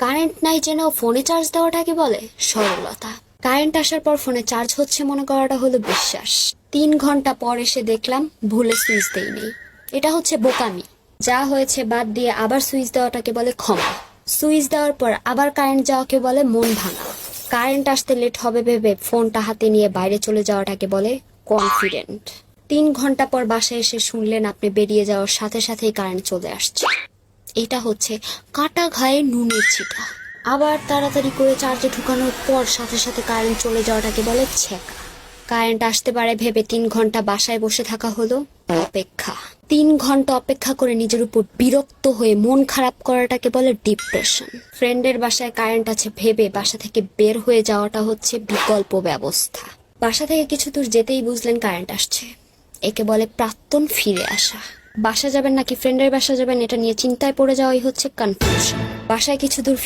Current নাই জেনেও ফোনে চার্জ দেওয়াটাকে বলে সরলতা। কারেন্ট আসার পর ফোনে চার্জ হচ্ছে মনে করাটা হলো বিশ্বাস। 3 ঘন্টা পর এসে দেখলাম ভুলে সুইচ দেইনি, এটা হচ্ছে বোকামি। যা হয়েছে বাদ দিয়ে আবার সুইচ দেওয়াটাকে বলে ক্ষমা। সুইচ দেওয়ার পর আবার কারেন্ট যাওয়াকে বলে মন ভাঙা। কারেন্ট আসতে লেট হবে ভেবে ফোনটা হাতে নিয়ে বাইরে চলে যাওয়াটাকে বলে কনফিডেন্ট। 3 ঘন্টা পর বাসায় এসে শুনলেন আপনি বেরিয়ে যাওয়ার সাথে সাথেই কারেন্ট চলে আসছে, এটা হচ্ছে কাটা ঘায়ে নুনের ছিটা। আবার তাড়াতাড়ি করে চার্জে ঢুকানোর পর সাথে সাথে কারেন্ট চলে যাওয়াটাকে বলে ছেঁকা। কারেন্ট আসতে পারে ভেবে 3 ঘন্টা বাসায় বসে থাকা হলো অপেক্ষা। 3 ঘন্টা অপেক্ষা করে নিজের উপর বিরক্ত হয়ে মন খারাপ করাটাকে বলে ডিপ্রেশন। ফ্রেন্ডের বাসায় কারেন্ট আছে ভেবে বাসা থেকে বের হয়ে যাওয়াটা হচ্ছে বিকল্প ব্যবস্থা। বাসা থেকে কিছু দূর যেতেই বুঝলেন কারেন্ট আসছে, একে বলে প্রাক্তন ফিরে আসা। বাসা যাবেন নাকি ফ্রেন্ডের বাসা যাবেন এটা নিয়ে চিন্তায় পড়ে যাওয়াই হচ্ছে কনফিউশন। বাসায় কিছু দূর